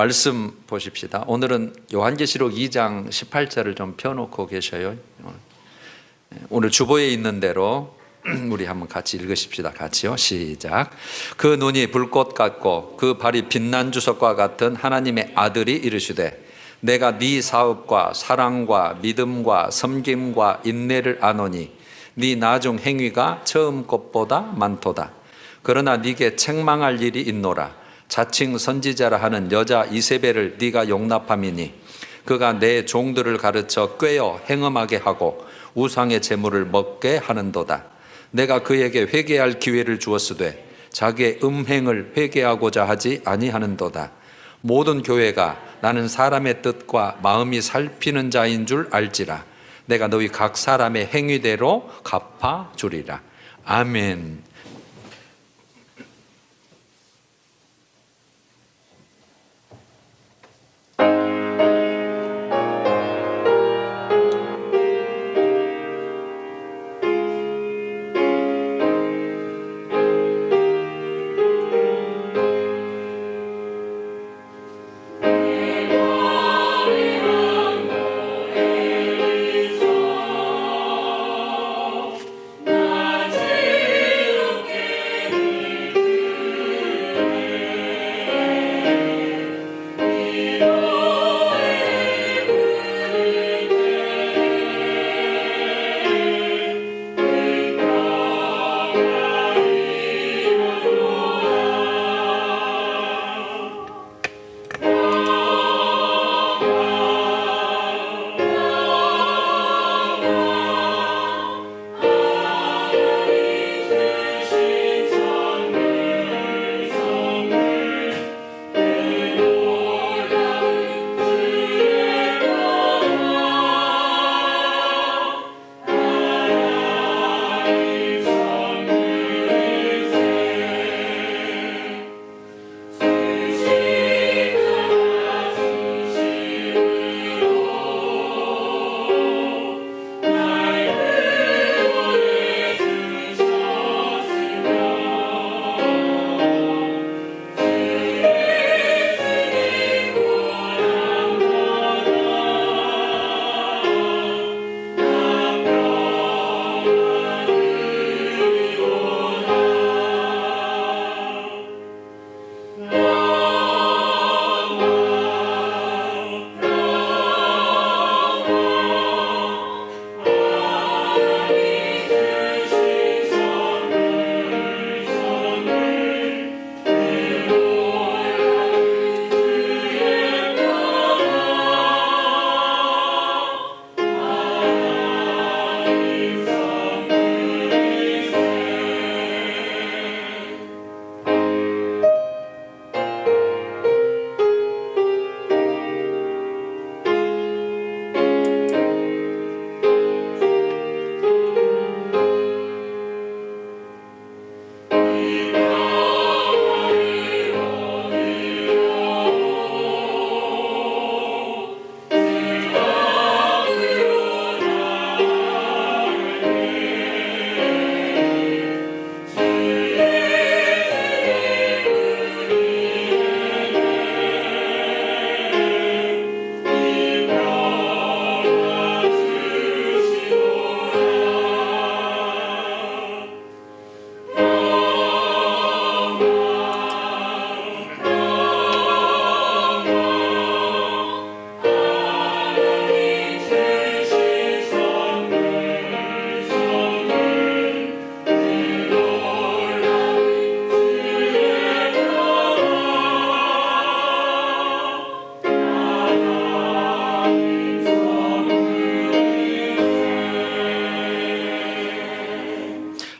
말씀 보십시다. 오늘은 요한계시록 2장 18절을 좀 펴놓고 계셔요. 오늘 주보에 있는 대로 우리 한번 같이 읽으십시다. 같이요. 시작. 그 눈이 불꽃 같고 그 발이 빛난 주석과 같은 하나님의 아들이 이르시되 내가 네 사업과 사랑과 믿음과 섬김과 인내를 아노니 네 나중 행위가 처음 것보다 많도다. 그러나 네게 책망할 일이 있노라. 자칭 선지자라 하는 여자 이세벨을 네가 용납함이니 그가 내 종들을 가르쳐 꾀어 행음하게 하고 우상의 제물을 먹게 하는도다. 내가 그에게 회개할 기회를 주었으되 자기의 음행을 회개하고자 하지 아니하는도다. 모든 교회가 나는 사람의 뜻과 마음이 살피는 자인 줄 알지라. 내가 너희 각 사람의 행위대로 갚아 주리라. 아멘.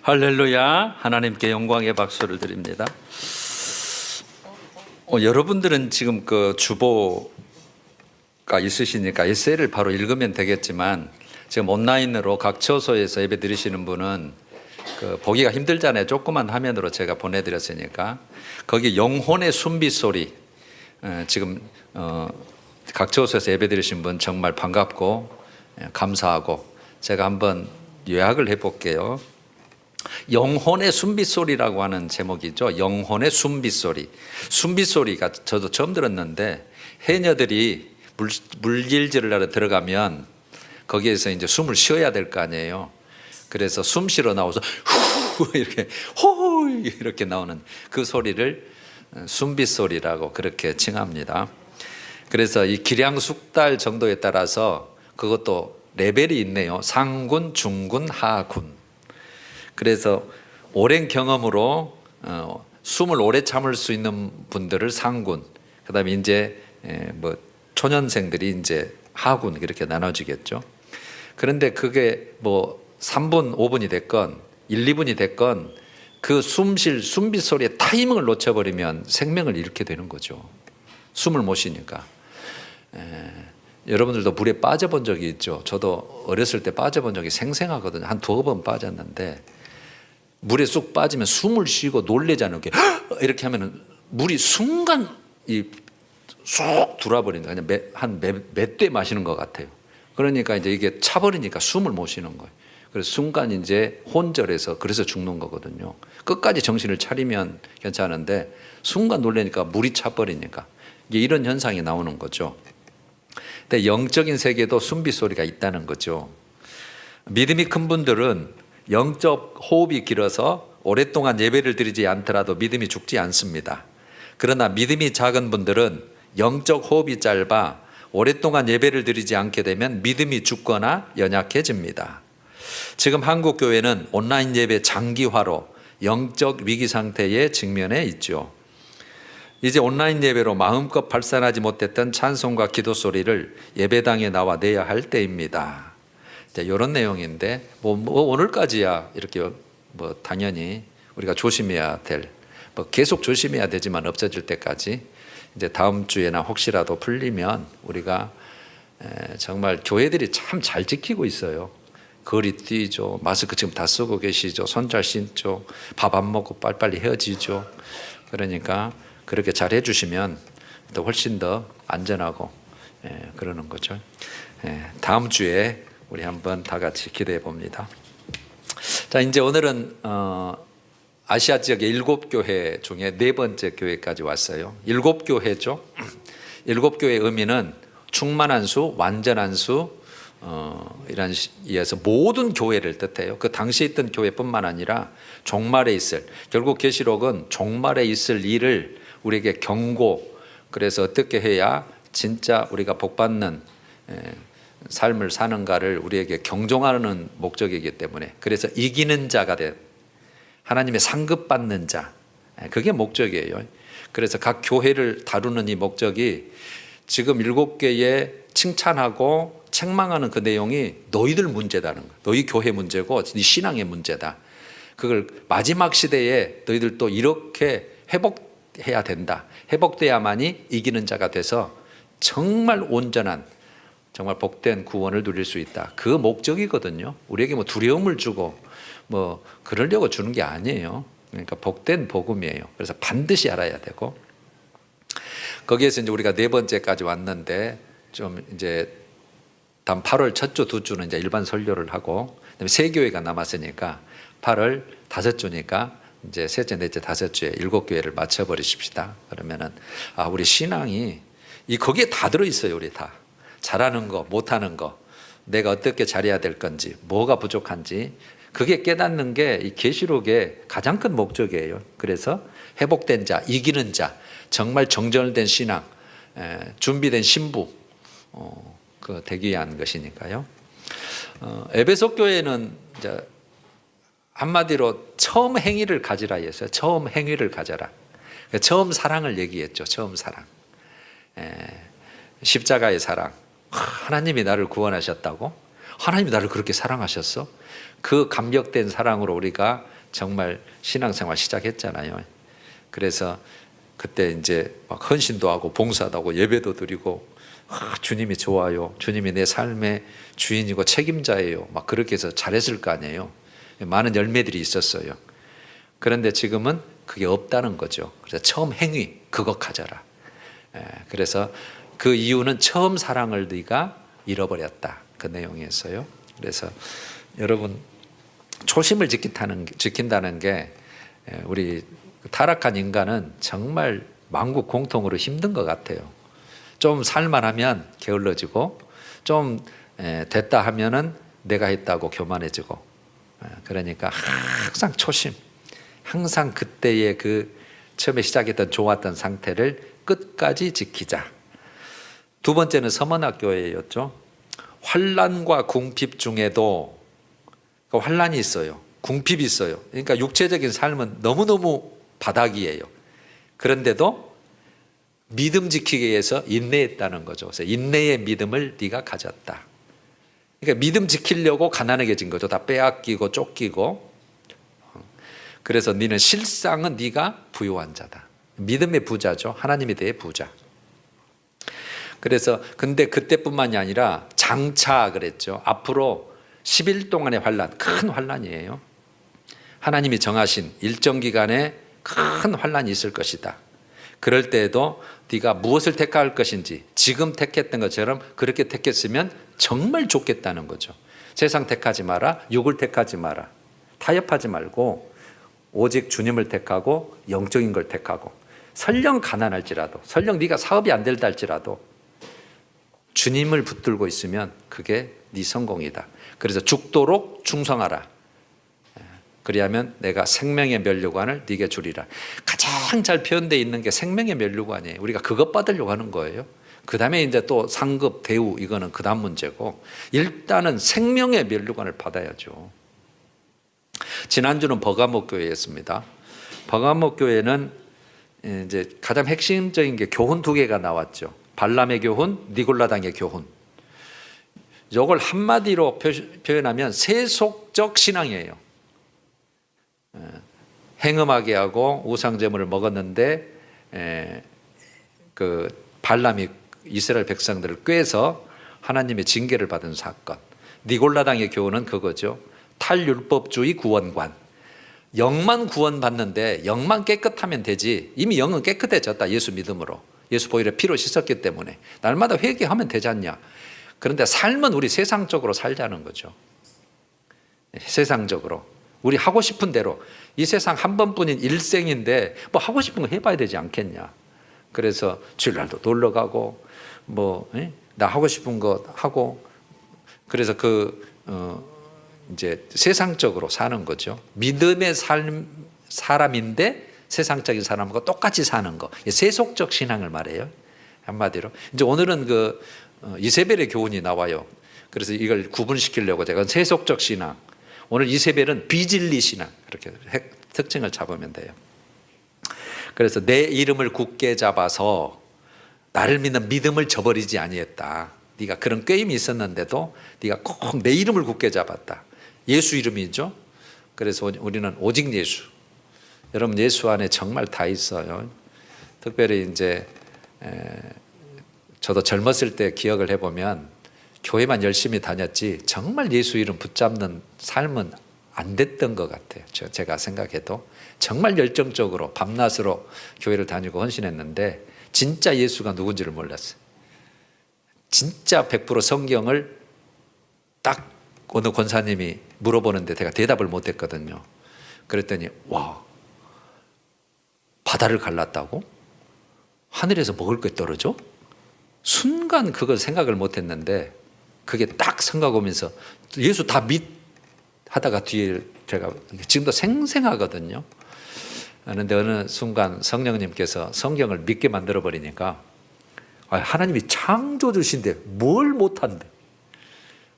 할렐루야. 하나님께 영광의 박수를 드립니다. 여러분들은 지금 그 주보가 있으시니까 에세이를 바로 읽으면 되겠지만 지금 온라인으로 각 처소에서 예배 드리시는 분은 그 보기가 힘들잖아요. 조그만 화면으로 제가 보내드렸으니까 거기 영혼의 숨빗소리, 지금 각 처소에서 예배 드리신 분 정말 반갑고 감사하고 제가 한번 요약을 해볼게요. 영혼의 숨빗소리라고 하는 제목이죠. 영혼의 숨빗소리. 숨빗소리가 저도 처음 들었는데 해녀들이 물질질을 하러 들어가면 거기에서 이제 숨을 쉬어야 될 거 아니에요. 그래서 숨 쉬러 나와서 후 이렇게 호 이렇게 나오는 그 소리를 숨빗소리라고 그렇게 칭합니다. 그래서 이 기량 숙달 정도에 따라서 그것도 레벨이 있네요. 상군, 중군, 하군. 그래서 오랜 경험으로 숨을 오래 참을 수 있는 분들을 상군, 그다음에 이제 뭐 초년생들이 이제 하군 이렇게 나눠지겠죠. 그런데 그게 뭐 3분, 5분이 됐건 1, 2분이 됐건 그 숨빗 소리의 타이밍을 놓쳐버리면 생명을 잃게 되는 거죠. 숨을 못 쉬니까. 여러분들도 물에 빠져본 적이 있죠. 저도 어렸을 때 빠져본 적이 생생하거든요. 한 2번 빠졌는데 물에 쑥 빠지면 숨을 쉬고 놀래잖아요. 이렇게 하면은 물이 순간 쑥 들어와버린다. 그냥 한 몇 대 마시는 것 같아요. 그러니까 이제 이게 차버리니까 숨을 못 쉬는 거예요. 그래서 순간 이제 혼절해서 그래서 죽는 거거든요. 끝까지 정신을 차리면 괜찮은데 순간 놀래니까 물이 차버리니까 이게 이런 현상이 나오는 거죠. 근데 영적인 세계도 숨빗 소리가 있다는 거죠. 믿음이 큰 분들은 영적 호흡이 길어서 오랫동안 예배를 드리지 않더라도 믿음이 죽지 않습니다. 그러나 믿음이 작은 분들은 영적 호흡이 짧아 오랫동안 예배를 드리지 않게 되면 믿음이 죽거나 연약해집니다. 지금 한국 교회는 온라인 예배 장기화로 영적 위기 상태에 직면해 있죠. 이제 온라인 예배로 마음껏 발산하지 못했던 찬송과 기도 소리를 예배당에 나와 내야 할 때입니다. 이런 내용인데 뭐 오늘까지야 이렇게 뭐 당연히 우리가 조심해야 될, 뭐 계속 조심해야 되지만 없어질 때까지 이제 다음 주에나 혹시라도 풀리면 우리가 정말 교회들이 참 잘 지키고 있어요. 거리 뛰죠. 마스크 지금 다 쓰고 계시죠. 손 잘 씻죠. 밥 안 먹고 빨리빨리 헤어지죠. 그러니까 그렇게 잘 해주시면 또 훨씬 더 안전하고 그러는 거죠. 다음 주에 우리 한번 다 같이 기대해 봅니다. 자, 이제 오늘은 아시아 지역의 7교회 중에 4번째 교회까지 왔어요. 7교회죠. 7교회의 의미는 충만한 수, 완전한 수, 이런 이에서 모든 교회를 뜻해요. 그 당시에 있던 교회뿐만 아니라 종말에 있을, 결국 계시록은 종말에 있을 일을 우리에게 경고, 그래서 어떻게 해야 진짜 우리가 복받는 삶을 사는가를 우리에게 경종하는 목적이기 때문에, 그래서 이기는 자가 돼 하나님의 상급받는 자, 그게 목적이에요. 그래서 각 교회를 다루는 이 목적이 지금 7개의 칭찬하고 책망하는 그 내용이 너희들 문제다는 거예요. 너희 교회 문제고 네 신앙의 문제다. 그걸 마지막 시대에 너희들 또 이렇게 회복해야 된다. 회복돼야만이 이기는 자가 돼서 정말 온전한, 정말 복된 구원을 누릴 수 있다. 그 목적이거든요. 우리에게 뭐 두려움을 주고 뭐 그러려고 주는 게 아니에요. 그러니까 복된 복음이에요. 그래서 반드시 알아야 되고, 거기에서 이제 우리가 4번째까지 왔는데 좀 이제 다음 8월 첫 주, 두 주는 이제 일반 설교를 하고, 그다음에 3교회가 남았으니까 8월 5주니까 이제 셋째, 넷째, 5주에 7교회를 맞춰버리십시다. 그러면은 우리 신앙이 거기에 다 들어있어요. 우리 다 잘하는 거, 못하는 거, 내가 어떻게 잘해야 될 건지, 뭐가 부족한지, 그게 깨닫는 게 이 계시록의 가장 큰 목적이에요. 그래서 회복된 자, 이기는 자, 정말 정결된 신앙, 준비된 신부, 그 되기 위한 것이니까요. 에베소 교회는 이제 한마디로 처음 행위를 가지라 했어요. 처음 행위를 가져라. 처음 사랑을 얘기했죠. 처음 사랑. 십자가의 사랑. 하나님이 나를 구원하셨다고? 하나님이 나를 그렇게 사랑하셨어? 그 감격된 사랑으로 우리가 정말 신앙생활 시작했잖아요. 그래서 그때 이제 막 헌신도 하고 봉사도 하고 예배도 드리고, 주님이 좋아요. 주님이 내 삶의 주인이고 책임자예요. 막 그렇게 해서 잘했을 거 아니에요. 많은 열매들이 있었어요. 그런데 지금은 그게 없다는 거죠. 그래서 처음 행위, 그거 가져라. 그래서 그 이유는 처음 사랑을 네가 잃어버렸다. 그 내용이었어요. 그래서 여러분 초심을 지킨다는 게 우리 타락한 인간은 정말 만국 공통으로 힘든 것 같아요. 좀 살만하면 게을러지고 좀 됐다 하면은 내가 했다고 교만해지고, 그러니까 항상 초심, 항상 그때의 그 처음에 시작했던 좋았던 상태를 끝까지 지키자. 두 번째는 서문학교회였죠. 환난과 궁핍 중에도, 환난이 있어요, 궁핍이 있어요. 그러니까 육체적인 삶은 너무너무 바닥이에요. 그런데도 믿음 지키기 위해서 인내했다는 거죠. 그래서 인내의 믿음을 네가 가졌다. 그러니까 믿음 지키려고 가난해진 거죠. 다 빼앗기고 쫓기고. 그래서 너는 실상은 네가 부유한 자다. 믿음의 부자죠. 하나님에 대해 부자. 그래서 근데 그때뿐만이 아니라 장차 그랬죠. 앞으로 10일 동안의 환난, 큰 환난이에요. 하나님이 정하신 일정 기간에 큰 환난이 있을 것이다. 그럴 때에도 네가 무엇을 택할 것인지 지금 택했던 것처럼 그렇게 택했으면 정말 좋겠다는 거죠. 세상 택하지 마라, 육을 택하지 마라, 타협하지 말고 오직 주님을 택하고 영적인 걸 택하고, 설령 가난할지라도, 설령 네가 사업이 안 될다 할지라도 주님을 붙들고 있으면 그게 네 성공이다. 그래서 죽도록 충성하라. 그리하면 내가 생명의 면류관을 네게 주리라. 가장 잘 표현되어 있는 게 생명의 면류관이에요. 우리가 그것 받으려고 하는 거예요. 그 다음에 이제 또 상급, 대우, 이거는 그 다음 문제고, 일단은 생명의 면류관을 받아야죠. 지난주는 버가모 교회였습니다. 버가모 교회는 이제 가장 핵심적인 게 교훈 두 개가 나왔죠. 발람의 교훈, 니골라당의 교훈. 이걸 한마디로 표현하면 세속적 신앙이에요. 행음하게 하고 우상제물을 먹었는데 그 발람이 이스라엘 백성들을 꾀서 하나님의 징계를 받은 사건. 니골라당의 교훈은 그거죠. 탈율법주의 구원관. 영만 구원받는데 영만 깨끗하면 되지, 이미 영은 깨끗해졌다, 예수 믿음으로. 예수 보혈의 피로 씻었기 때문에 날마다 회개하면 되지 않냐. 그런데 삶은 우리 세상적으로 살자는 거죠. 세상적으로 우리 하고 싶은 대로. 이 세상 한 번뿐인 일생인데 뭐 하고 싶은 거 해봐야 되지 않겠냐. 그래서 주일날도 놀러 가고 나 하고 싶은 거 하고, 그래서 이제 세상적으로 사는 거죠. 믿음의 사람인데 세상적인 사람과 똑같이 사는 거, 세속적 신앙을 말해요, 한마디로. 이제 오늘은 그 이세벨의 교훈이 나와요. 그래서 이걸 구분시키려고 제가 세속적 신앙, 오늘 이세벨은 비진리 신앙, 이렇게 특징을 잡으면 돼요. 그래서 내 이름을 굳게 잡아서 나를 믿는 믿음을 저버리지 아니했다. 네가 그런 꾀임이 있었는데도 네가 꼭 내 이름을 굳게 잡았다. 예수 이름이죠. 그래서 우리는 오직 예수. 여러분, 예수 안에 정말 다 있어요. 특별히 이제 저도 젊었을 때 기억을 해보면 교회만 열심히 다녔지 정말 예수 이름 붙잡는 삶은 안 됐던 것 같아요. 제가 생각해도 정말 열정적으로 밤낮으로 교회를 다니고 헌신했는데 진짜 예수가 누군지를 몰랐어요. 진짜 100% 성경을 딱 어느 권사님이 물어보는데 제가 대답을 못했거든요. 그랬더니 와, 바다를 갈랐다고? 하늘에서 먹을 게 떨어져? 순간 그걸 생각을 못했는데 그게 딱 생각 오면서 예수 다 하다가 뒤에 제가 지금도 생생하거든요. 그런데 어느 순간 성령님께서 성경을 믿게 만들어 버리니까 하나님이 창조주신데 뭘 못한대.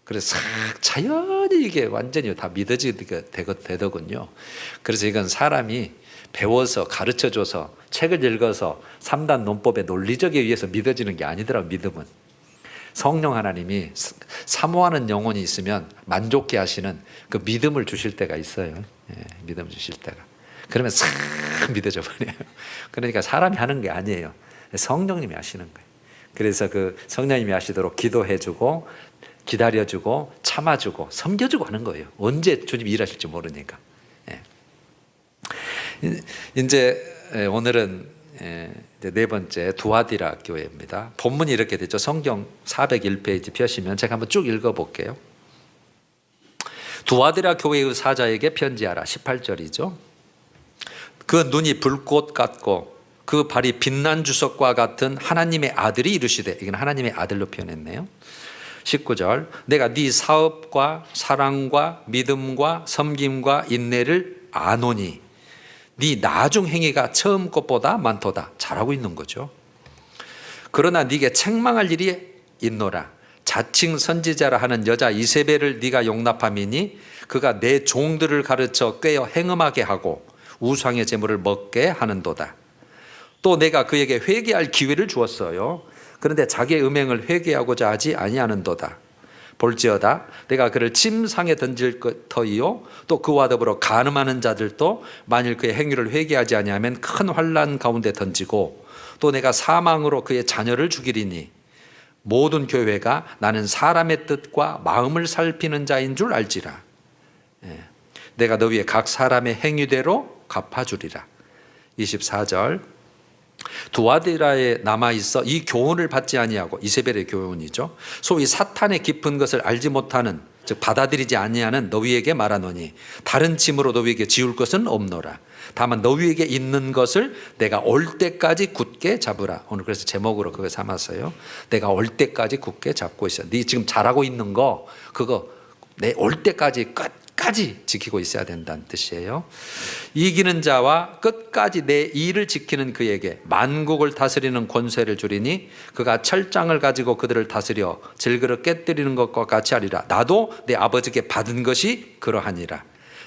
그래서 자연히 이게 완전히 다 믿어지게 되더군요. 그래서 이건 사람이 배워서 가르쳐줘서 책을 읽어서 3단 논법의 논리적에 의해서 믿어지는 게 아니더라고요. 믿음은 성령 하나님이 사모하는 영혼이 있으면 만족해 하시는 그 믿음을 주실 때가 있어요. 믿음을 주실 때가. 그러면 싹 믿어져 버려요. 그러니까 사람이 하는 게 아니에요. 성령님이 하시는 거예요. 그래서 그 성령님이 하시도록 기도해주고 기다려주고 참아주고 섬겨주고 하는 거예요. 언제 주님이 일하실지 모르니까. 이제 오늘은 네 번째 두아디라 교회입니다. 본문이 이렇게 되죠. 성경 401페이지 펴시면 제가 한번 쭉 읽어볼게요. 두아디라 교회의 사자에게 편지하라. 18절이죠. 그 눈이 불꽃 같고 그 발이 빛난 주석과 같은 하나님의 아들이 이르시되, 이건 하나님의 아들로 표현했네요. 19절, 내가 네 사업과 사랑과 믿음과 섬김과 인내를 아노니 네 나중 행위가 처음 것보다 많도다. 잘하고 있는 거죠. 그러나 네게 책망할 일이 있노라. 자칭 선지자라 하는 여자 이세벨을 네가 용납함이니 그가 내 종들을 가르쳐 꿰어 행음하게 하고 우상의 제물을 먹게 하는도다. 또 내가 그에게 회개할 기회를 주었어요. 그런데 자기의 음행을 회개하고자 하지 아니하는도다. 볼지어다 내가 그를 침상에 던질 터이요 또 그와 더불어 간음하는 자들도 만일 그의 행위를 회개하지 아니하면 큰 환난 가운데 던지고 또 내가 사망으로 그의 자녀를 죽이리니 모든 교회가 나는 사람의 뜻과 마음을 살피는 자인 줄 알지라. 내가 너 위에 각 사람의 행위대로 갚아주리라. 24절, 두아디라에 남아있어 이 교훈을 받지 아니하고, 이세벨의 교훈이죠, 소위 사탄의 깊은 것을 알지 못하는, 즉 받아들이지 아니하는 너 위에게 말하노니 다른 짐으로 너 위에게 지울 것은 없노라. 다만 너 위에게 있는 것을 내가 올 때까지 굳게 잡으라. 오늘 그래서 제목으로 그거 삼았어요. 내가 올 때까지 굳게 잡고 있어. 네 지금 잘하고 있는 거 그거 내 올 때까지 끝까지 지키고 있어야 된다는 뜻이에요. 이기는 자와 끝까지 내 일을 지키는 그에게 만국을 다스리는 권세를 주리니 그가 철장을 가지고 그들을 다스려 질그릇 깨뜨리는 것과 같이 하리라. 나도 내 아버지께 받은 것이 그러하니라.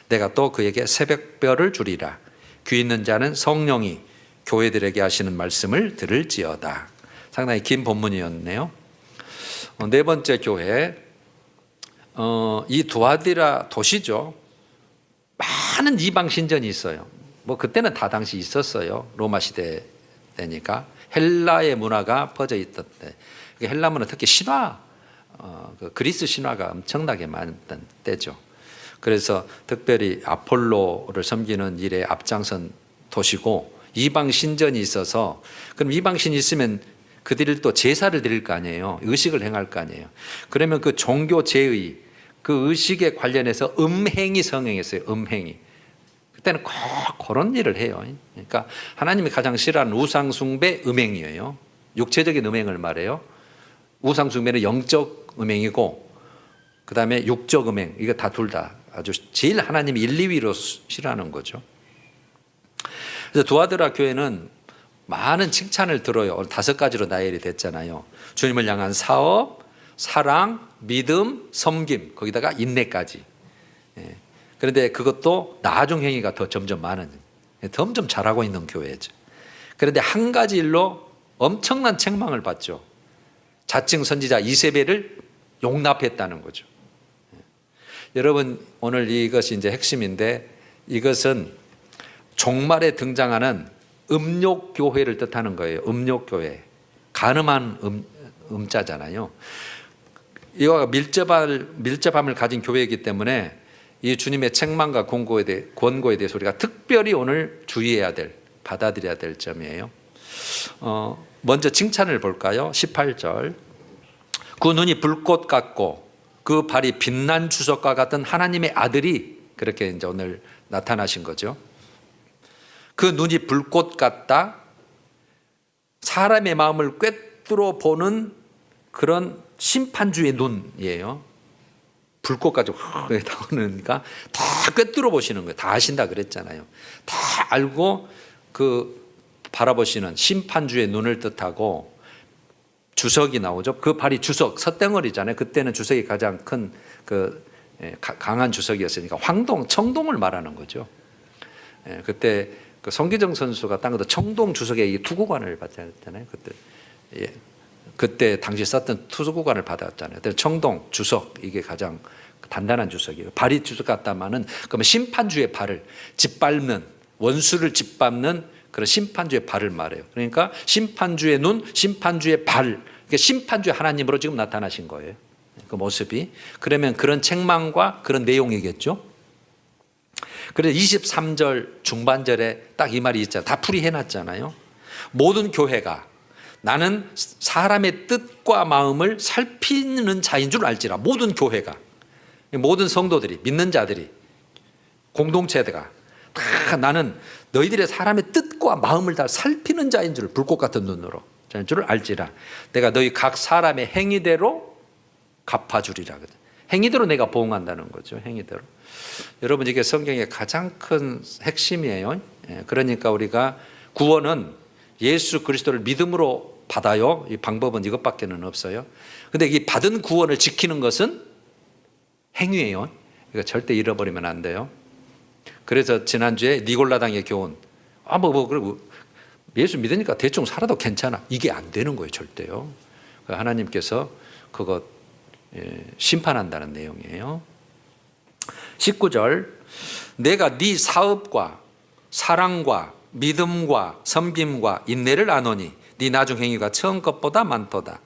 내가 또 그에게 새벽별을 주리라. 귀 있는 자는 성령이 교회들에게 하시는 말씀을 들을지어다. 상당히 긴 본문이었네요. 네 번째 교회, 이 두아디라 도시죠. 많은 이방 신전이 있어요. 뭐 그때는 다 당시 있었어요. 로마 시대 때니까 헬라의 문화가 퍼져 있던 때. 헬라 문화, 특히 신화, 그리스 신화가 엄청나게 많았던 때죠. 그래서 특별히 아폴로를 섬기는 일에 앞장선 도시고 이방 신전이 있어서, 그럼 이방 신이 있으면 그들이 또 제사를 드릴 거 아니에요. 의식을 행할 거 아니에요. 그러면 그 종교 제의, 그 의식에 관련해서 음행이 성행했어요. 음행이. 그때는 꼭 그런 일을 해요. 그러니까 하나님이 가장 싫어하는 우상숭배 음행이에요. 육체적인 음행을 말해요. 우상숭배는 영적 음행이고 그 다음에 육적 음행, 이거 다 둘 다 아주 제일 하나님이 1, 2위로 싫어하는 거죠. 그래서 두아디라 교회는 많은 칭찬을 들어요. 오늘 5가지로 나열이 됐잖아요. 주님을 향한 사업, 사랑, 믿음, 섬김, 거기다가 인내까지. 그런데 그것도 나중 행위가 더 점점 많은, 점점 잘하고 있는 교회죠. 그런데 한 가지 일로 엄청난 책망을 받죠. 자칭 선지자 이세벨을 용납했다는 거죠. 여러분, 오늘 이것이 이제 핵심인데, 이것은 종말에 등장하는 음욕교회를 뜻하는 거예요. 음욕교회. 간음한 음자잖아요. 이와 밀접함을 가진 교회이기 때문에 이 주님의 책망과 권고에 대해서 우리가 특별히 오늘 주의해야 될, 받아들여야 될 점이에요. 먼저 칭찬을 볼까요? 18절. 그 눈이 불꽃 같고 그 발이 빛난 주석과 같은 하나님의 아들이, 그렇게 이제 오늘 나타나신 거죠. 그 눈이 불꽃 같다. 사람의 마음을 꿰뚫어 보는 그런 심판주의 눈이에요. 불꽃 가지고 나오니까 다 꿰뚫어 보시는 거예요. 다 아신다 그랬잖아요. 다 알고 그 바라보시는 심판주의 눈을 뜻하고, 주석이 나오죠. 그 발이 주석, 섣덩어리잖아요. 그때는 주석이 가장 큰 강한 주석이었으니까 황동, 청동을 말하는 거죠. 그때 그 송기정 선수가 딴 것도 청동 주석에 투구관을 받았잖아요. 그때 당시 썼던 투구관을 받았잖아요. 청동 주석, 이게 가장 단단한 주석이에요. 발이 주석 같다마는 그러면 심판주의 발을 짓밟는, 원수를 짓밟는 그런 심판주의 발을 말해요. 그러니까 심판주의 눈, 심판주의 발, 그러니까 심판주의 하나님으로 지금 나타나신 거예요. 그 모습이. 그러면 그런 책망과 그런 내용이겠죠. 그래서 23절 중반절에 딱 이 말이 있잖아요. 다 풀이해놨잖아요. 모든 교회가 나는 사람의 뜻과 마음을 살피는 자인 줄 알지라. 모든 교회가. 모든 성도들이, 믿는 자들이, 공동체가 다 나는 너희들의 사람의 뜻과 마음을 다 살피는 자인 줄, 불꽃 같은 눈으로 자인 줄을 알지라. 내가 너희 각 사람의 행위대로 갚아주리라. 행위대로 내가 보응한다는 거죠. 행위대로. 여러분, 이게 성경의 가장 큰 핵심이에요. 그러니까 우리가 구원은 예수 그리스도를 믿음으로 받아요. 이 방법은 이것밖에는 없어요. 근데 이 받은 구원을 지키는 것은 행위예요. 이거 절대 잃어버리면 안 돼요. 그래서 지난주에 니골라당의 교훈, 그리고 예수 믿으니까 대충 살아도 괜찮아, 이게 안 되는 거예요. 절대요. 하나님께서 그거 심판한다는 내용이에요. 19절, 내가 네 사업과 사랑과 믿음과 섬김과 인내를 아노니 네 나중 행위가 처음 것보다 많도다.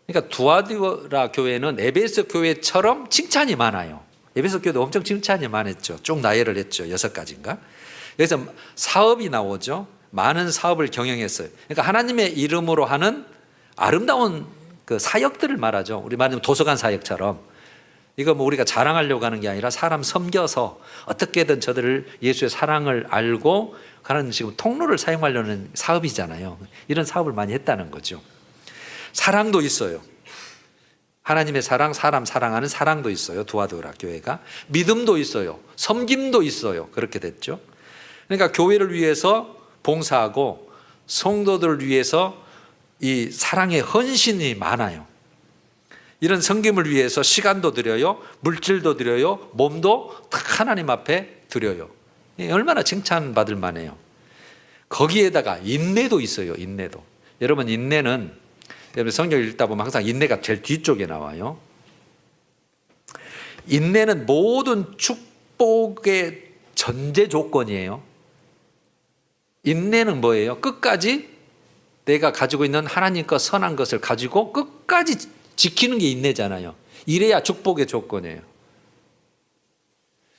그러니까 두아디라 교회는 에베소 교회처럼 칭찬이 많아요. 에베소 교회도 엄청 칭찬이 많았죠. 쭉 나열을 했죠. 6가지인가. 여기서 사업이 나오죠. 많은 사업을 경영했어요. 그러니까 하나님의 이름으로 하는 아름다운 그 사역들을 말하죠. 우리 말하면 도서관 사역처럼. 이거 뭐 우리가 자랑하려고 하는 게 아니라 사람 섬겨서 어떻게든 저들을 예수의 사랑을 알고 가는 지금 통로를 사용하려는 사업이잖아요. 이런 사업을 많이 했다는 거죠. 사랑도 있어요. 하나님의 사랑, 사람 사랑하는 사랑도 있어요. 두아디라 교회가. 믿음도 있어요. 섬김도 있어요. 그렇게 됐죠. 그러니까 교회를 위해서 봉사하고 성도들을 위해서 이 사랑의 헌신이 많아요. 이런 섬김을 위해서 시간도 드려요. 물질도 드려요. 몸도 다 하나님 앞에 드려요. 얼마나 칭찬받을 만해요. 거기에다가 인내도 있어요. 인내도. 여러분, 인내는 성경을 읽다 보면 항상 인내가 제일 뒤쪽에 나와요. 인내는 모든 축복의 전제 조건이에요. 인내는 뭐예요? 끝까지 내가 가지고 있는 하나님과 선한 것을 가지고 끝까지 지키는 게 인내잖아요. 이래야 축복의 조건이에요.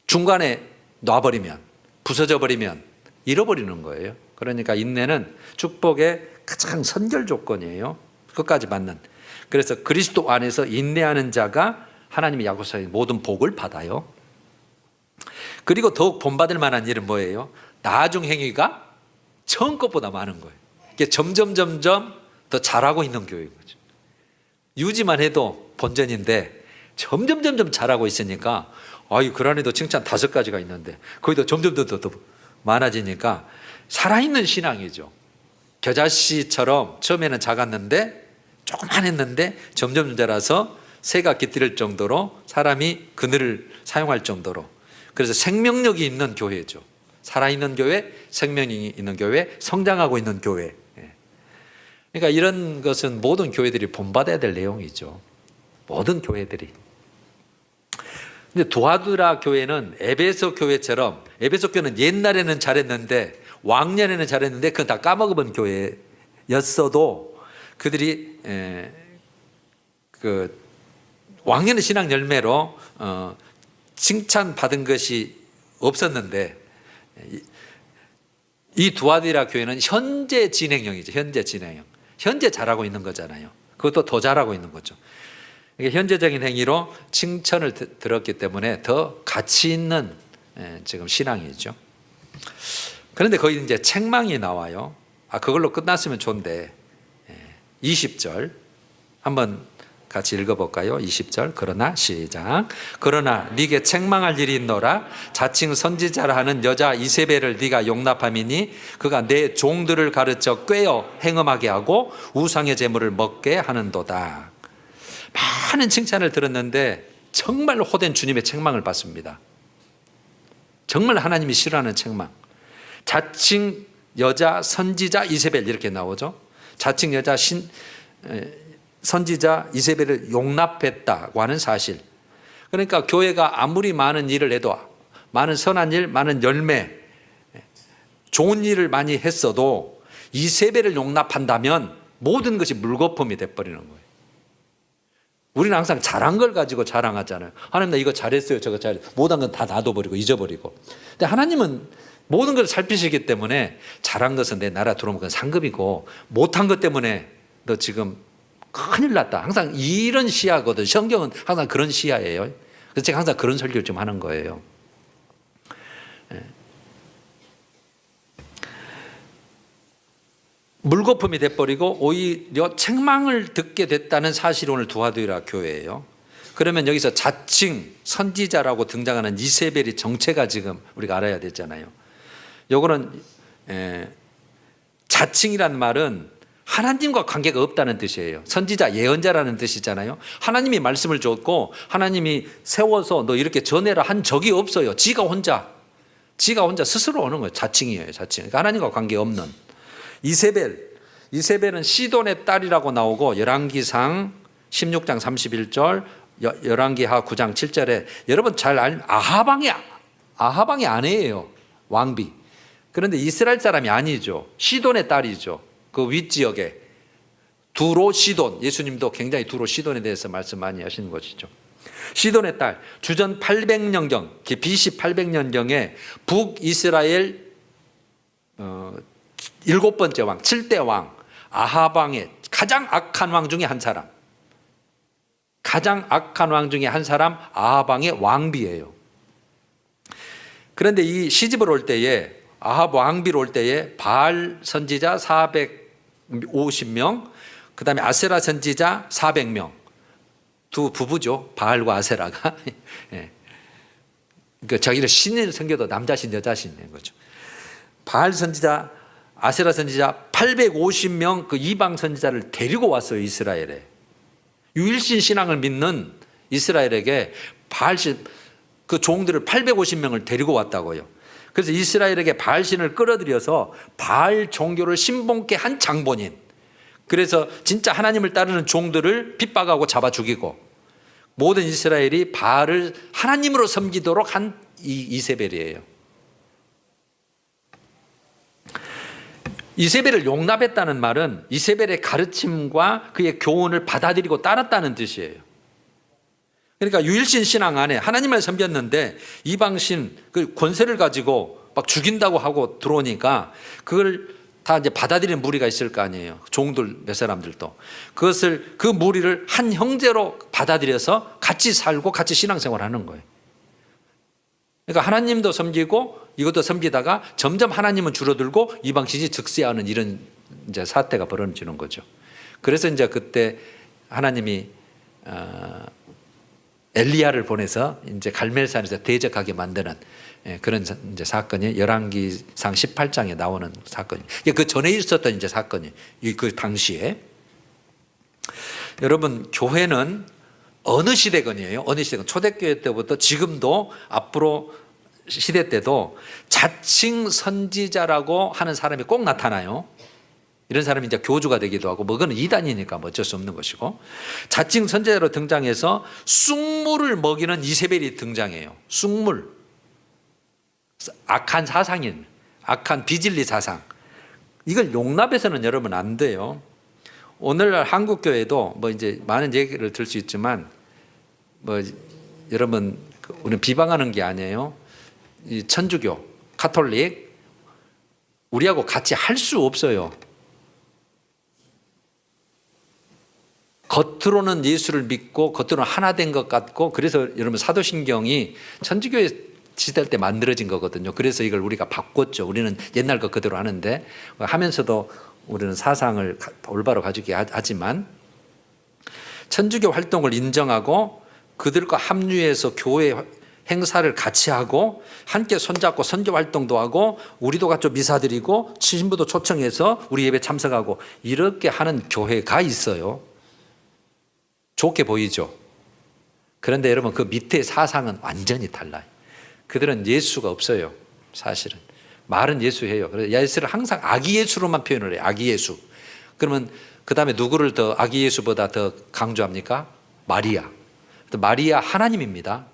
중간에 놔버리면, 부서져 버리면 잃어버리는 거예요. 그러니까 인내는 축복의 가장 선결 조건이에요. 끝까지 받는. 그래서 그리스도 안에서 인내하는 자가 하나님의 약속하신 모든 복을 받아요. 그리고 더욱 본받을 만한 일은 뭐예요? 나중 행위가 처음 것보다 많은 거예요. 이게 점점 더 잘하고 있는 교회인 거죠. 유지만 해도 본전인데 점점 잘하고 있으니까 그 안에도 칭찬 5가지가 있는데 거기도 점점 더 많아지니까 살아있는 신앙이죠. 겨자씨처럼 처음에는 작았는데 조금만 했는데 점점 자라서 새가 깃들 정도로 사람이 그늘을 사용할 정도로. 그래서 생명력이 있는 교회죠. 살아있는 교회, 생명이 있는 교회, 성장하고 있는 교회. 그러니까 이런 것은 모든 교회들이 본받아야 될 내용이죠. 모든 교회들이. 근데 두아디라 교회는 에베소 교회처럼, 에베소 교회는 옛날에는 잘했는데 왕년에는 잘했는데 그건 다 까먹어본 교회였어도 그들이 그 왕년의 신앙 열매로 칭찬받은 것이 없었는데, 이 두아디라 교회는 현재 진행형이죠. 현재 진행형. 현재 잘하고 있는 거잖아요. 그것도 더 잘하고 있는 거죠. 현재적인 행위로 칭찬을 들었기 때문에 더 가치 있는 지금 신앙이죠. 그런데 거기 이제 책망이 나와요. 그걸로 끝났으면 좋은데 20절 한번 같이 읽어볼까요? 20절. 그러나 시작. 그러나 네게 책망할 일이 있노라. 자칭 선지자라 하는 여자 이세벨을 네가 용납함이니 그가 내 종들을 가르쳐 꾀어 행음하게 하고 우상의 제물을 먹게 하는도다. 많은 칭찬을 들었는데 정말 호된 주님의 책망을 받습니다. 정말 하나님이 싫어하는 책망. 자칭 여자 선지자 이세벨 이렇게 나오죠. 자칭 여자 선지자 이세벨을 용납했다고 하는 사실. 그러니까 교회가 아무리 많은 일을 해도, 많은 선한 일, 많은 열매, 좋은 일을 많이 했어도 이세벨을 용납한다면 모든 것이 물거품이 돼버리는 거예요. 우리는 항상 잘한 걸 가지고 자랑하잖아요. 하나님 나 이거 잘했어요. 저거 잘했어요. 못한 건 다 놔둬버리고 잊어버리고. 근데 하나님은 모든 걸 살피시기 때문에 잘한 것은 내 나라 들어오면 그건 상급이고 못한 것 때문에 너 지금 큰일 났다. 항상 이런 시야거든. 성경은 항상 그런 시야예요. 그래서 제가 항상 그런 설교를 좀 하는 거예요. 물거품이 돼버리고 오히려 책망을 듣게 됐다는 사실이 오늘 두하두이라 교회예요. 그러면 여기서 자칭 선지자라고 등장하는 이세벨의 정체가 지금 우리가 알아야 되잖아요. 요거는 자칭이란 말은 하나님과 관계가 없다는 뜻이에요. 선지자, 예언자라는 뜻이잖아요. 하나님이 말씀을 줬고 하나님이 세워서 너 이렇게 전해라 한 적이 없어요. 지가 혼자 스스로 오는 거예요. 자칭이에요. 자칭. 그러니까 하나님과 관계없는 이세벨은 시돈의 딸이라고 나오고 열왕기상 16장 31절, 열왕기하 9장 7절에 여러분 잘 알면 아하방의 아내예요. 왕비. 그런데 이스라엘 사람이 아니죠. 시돈의 딸이죠. 그 윗지역에 두로 시돈, 예수님도 굉장히 두로 시돈에 대해서 말씀 많이 하시는 것이죠. 시돈의 딸, 주전 800년경, BC 800년경에 북이스라엘 7번째 왕, 7대 왕 아하방의 가장 악한 왕 중에 한 사람, 아하방의 왕비예요. 그런데 이 시집을 올 때에, 아합 왕비로 올 때에 바알 선지자 450명, 그 다음에 아세라 선지자 400명, 두 부부죠. 바알과 아세라가. 예. 그러니까 자기를 신을 섬겨도 남자신 여자신인 거죠. 바알 선지자, 아세라 선지자 850명 그 이방 선지자를 데리고 왔어요. 이스라엘에. 유일신 신앙을 믿는 이스라엘에게 바알신 그 종들을 850명을 데리고 왔다고요. 그래서 이스라엘에게 바알신을 끌어들여서 바알 종교를 신봉케 한 장본인, 그래서 진짜 하나님을 따르는 종들을 핍박하고 잡아 죽이고 모든 이스라엘이 바알을 하나님으로 섬기도록 한 이세벨이에요. 이세벨을 용납했다는 말은 이세벨의 가르침과 그의 교훈을 받아들이고 따랐다는 뜻이에요. 그러니까 유일신 신앙 안에 하나님을 섬겼는데 이방신 그 권세를 가지고 막 죽인다고 하고 들어오니까 그걸 다 이제 받아들이는 무리가 있을 거 아니에요. 종들 몇 사람들도. 그 무리를 한 형제로 받아들여서 같이 살고 같이 신앙생활 하는 거예요. 그러니까 하나님도 섬기고 이것도 섬기다가 점점 하나님은 줄어들고 이방신이 득세하는 이런 이제 사태가 벌어지는 거죠. 그래서 이제 그때 하나님이 엘리야를 보내서 이제 갈멜산에서 대적하게 만드는 그런 이제 사건이 열왕기상 18장에 나오는 사건이에요. 그 전에 있었던 이제 사건이 그 당시에. 여러분, 교회는 어느 시대건이에요? 어느 시대건? 초대교회 때부터 지금도 앞으로 시대 때도 자칭 선지자라고 하는 사람이 꼭 나타나요. 이런 사람이 이제 교주가 되기도 하고, 뭐 그건 이단이니까 뭐 어쩔 수 없는 것이고, 자칭 선지자로 등장해서 쑥물을 먹이는 이세벨이 등장해요. 쑥물, 악한 사상인, 악한 비진리 사상, 이걸 용납해서는 여러분 안 돼요. 오늘날 한국 교회도 뭐 이제 많은 얘기를 들 수 있지만, 뭐 여러분 우리는 비방하는 게 아니에요. 이 천주교, 가톨릭 우리하고 같이 할 수 없어요. 겉으로는 예수를 믿고 겉으로는 하나 된 것 같고, 그래서 여러분 사도신경이 천주교의 시대 때 만들어진 거거든요. 그래서 이걸 우리가 바꿨죠. 우리는 옛날 것 그대로 하는데, 하면서도 우리는 사상을 올바로 가지게 하지만, 천주교 활동을 인정하고 그들과 합류해서 교회 행사를 같이 하고 함께 손잡고 선교 활동도 하고 우리도 같이 미사 드리고 신부도 초청해서 우리 예배 참석하고 이렇게 하는 교회가 있어요. 좋게 보이죠. 그런데 여러분 그 밑에 사상은 완전히 달라요. 그들은 예수가 없어요. 사실은 말은 예수해요. 그래서 예수를 항상 아기 예수로만 표현을 해요. 아기 예수. 그러면 그 다음에 누구를 더 아기 예수보다 더 강조합니까? 마리아. 마리아 하나님입니다.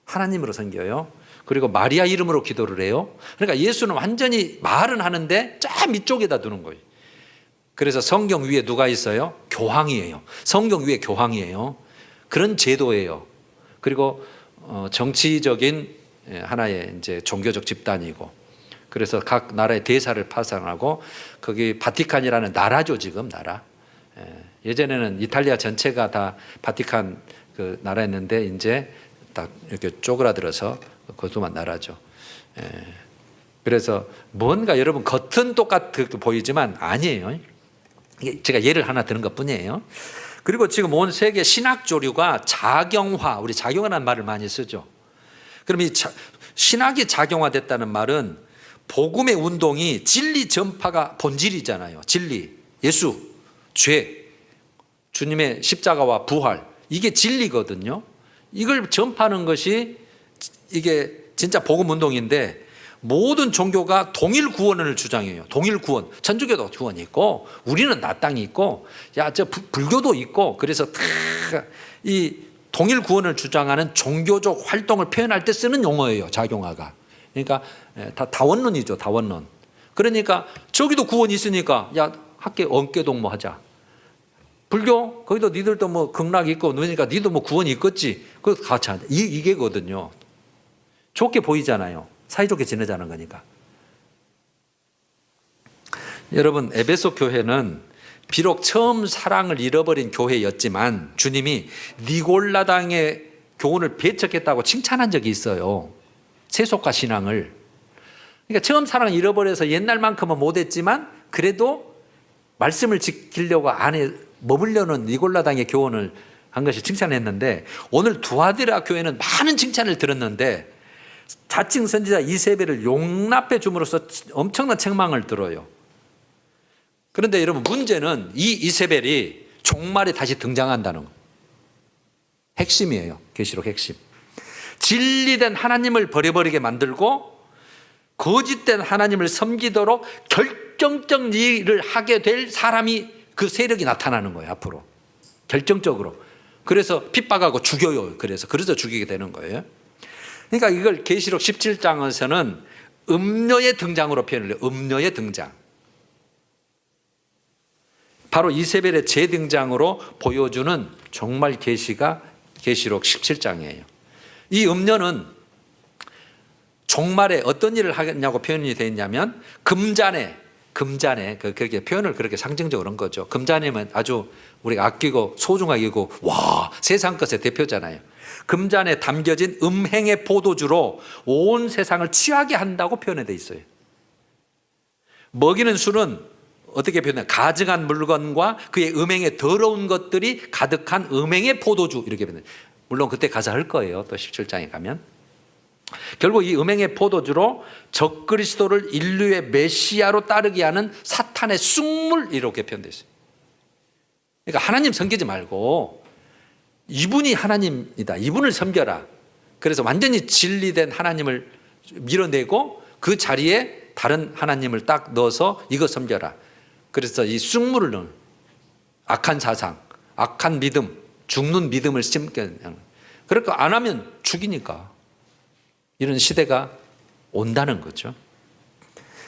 하나님으로 섬겨요. 그리고 마리아 이름으로 기도를 해요. 그러니까 예수는 완전히 말은 하는데 저 밑쪽에다 두는 거예요. 그래서 성경 위에 누가 있어요? 교황이에요. 성경 위에 교황이에요. 그런 제도예요. 그리고 정치적인 하나의 이제 종교적 집단이고, 그래서 각 나라의 대사를 파송하고, 거기 바티칸이라는 나라죠. 지금 나라. 예전에는 이탈리아 전체가 다 바티칸 그 나라였는데 이제 딱 이렇게 쪼그라들어서 그것만 나라죠. 그래서 뭔가 여러분 겉은 똑같게 보이지만 아니에요. 이게 제가 예를 하나 드는 것뿐이에요. 그리고 지금 온 세계 신학 조류가 자경화, 우리 작용하는 말을 많이 쓰죠. 그럼 이 신학이 작용화됐다는 말은 복음의 운동이 진리 전파가 본질이잖아요. 진리, 예수, 죄, 주님의 십자가와 부활, 이게 진리거든요. 이걸 전파하는 것이 이게 진짜 복음 운동인데, 모든 종교가 동일 구원을 주장해요. 동일 구원. 천주교도 구원이 있고 우리는 나 땅이 있고 불교도 있고, 그래서 이 동일 구원을 주장하는 종교적 활동을 표현할 때 쓰는 용어예요. 자경화가. 그러니까 다 다원론이죠. 다원론. 그러니까 저기도 구원이 있으니까 야 학계 언깨동 뭐 하자. 불교 거기도 니들도 뭐 극락 있고 그러니까 니도 뭐 구원이 있겠지. 그거 같이 하자. 이게거든요. 좋게 보이잖아요. 사이좋게 지내자는 거니까. 여러분, 에베소 교회는 비록 처음 사랑을 잃어버린 교회였지만 주님이 니골라당의 교훈을 배척했다고 칭찬한 적이 있어요. 세속화 신앙을. 그러니까 처음 사랑을 잃어버려서 옛날만큼은 못했지만 그래도 말씀을 지키려고 안에 머물려는 니골라당의 교훈을 한 것이 칭찬했는데, 오늘 두아디라 교회는 많은 칭찬을 들었는데 자칭 선지자 이세벨을 용납해 줌으로써 엄청난 책망을 들어요. 그런데 여러분, 문제는 이 이세벨이 종말에 다시 등장한다는 거. 핵심이에요. 계시록 핵심. 진리된 하나님을 버려버리게 만들고 거짓된 하나님을 섬기도록 결정적 일을 하게 될 사람이, 그 세력이 나타나는 거예요. 앞으로 결정적으로. 그래서 핍박하고 죽여요. 그래서 죽이게 되는 거예요. 그러니까 이걸 계시록 17장에서는 음녀의 등장으로 표현을 해요. 음녀의 등장. 바로 이세벨의 재등장으로 보여주는 정말 계시가 계시록 17장이에요. 이 음녀는 종말에 어떤 일을 하겠냐고 표현이 되어 있냐면 금잔에 그렇게 표현을 그렇게 상징적으로 한 거죠. 금잔이면 아주 우리가 아끼고 소중하게 여기고 와 세상 것의 대표잖아요. 금잔에 담겨진 음행의 포도주로 온 세상을 취하게 한다고 표현이 되어 있어요. 먹이는 술은 어떻게 표현해요? 가증한 물건과 그의 음행의 더러운 것들이 가득한 음행의 포도주, 이렇게 표현해요. 물론 그때 가서 할 거예요. 또 17장에 가면. 결국 이 음행의 포도주로 적그리스도를 인류의 메시아로 따르게 하는 사탄의 쑥물, 이렇게 표현되어 있어요. 그러니까 하나님 섬기지 말고 이분이 하나님이다, 이분을 섬겨라. 그래서 완전히 진리된 하나님을 밀어내고 그 자리에 다른 하나님을 딱 넣어서 이거 섬겨라. 그래서 이 쑥물을 넣은 악한 사상, 악한 믿음, 죽는 믿음을 심게. 그러니까 안 하면 죽이니까 이런 시대가 온다는 거죠.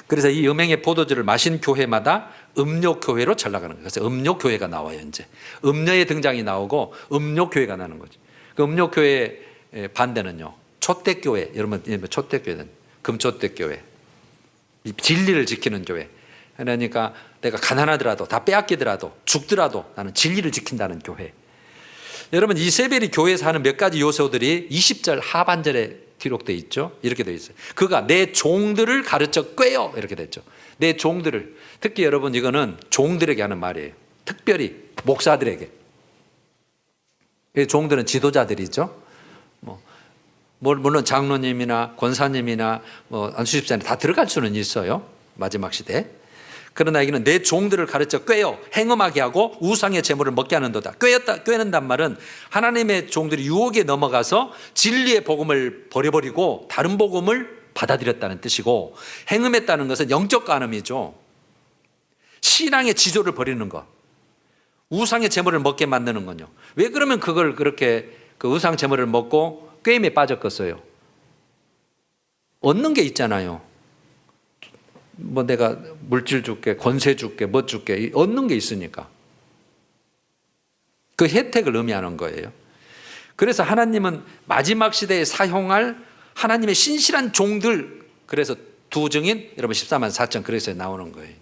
그래서 이 음행의 포도주를 마신 교회마다 음료교회로 전락하는 거예요. 그래서 음료교회가 나와요. 이제 음료의 등장이 나오고 음료교회가 나는 거죠. 그 음료교회의 반대는요, 촛대교회. 여러분, 촛대교회는 금촛대교회, 진리를 지키는 교회. 그러니까 내가 가난하더라도 다 빼앗기더라도 죽더라도 나는 진리를 지킨다는 교회. 여러분, 이세벨이 교회에서 하는 몇 가지 요소들이 20절 하반절에 기록되어 있죠. 이렇게 되어 있어요. 그가 내 종들을 가르쳐 꿰어, 이렇게 됐죠. 내 종들을. 특히 여러분, 이거는 종들에게 하는 말이에요. 특별히 목사들에게. 종들은 지도자들이죠. 물론 장로님이나 권사님이나 안수집사님 다 들어갈 수는 있어요. 마지막 시대에. 그러나 여기는 내 종들을 가르쳐 꿰어 행음하게 하고 우상의 제물을 먹게 하는도다. 꿰는단 말은 하나님의 종들이 유혹에 넘어가서 진리의 복음을 버려버리고 다른 복음을 받아들였다는 뜻이고, 행음했다는 것은 영적 간음이죠. 신앙의 지조를 버리는 것, 우상의 제물을 먹게 만드는 거요. 왜 그러면 그걸 그렇게 그 우상 제물을 먹고 꾀임에 빠졌겠어요? 얻는 게 있잖아요. 내가 물질 줄게, 권세 줄게, 뭐 줄게, 얻는 게 있으니까. 그 혜택을 의미하는 거예요. 그래서 하나님은 마지막 시대에 사용할 하나님의 신실한 종들, 그래서 두 증인, 여러분 14만 4천, 그래서 나오는 거예요.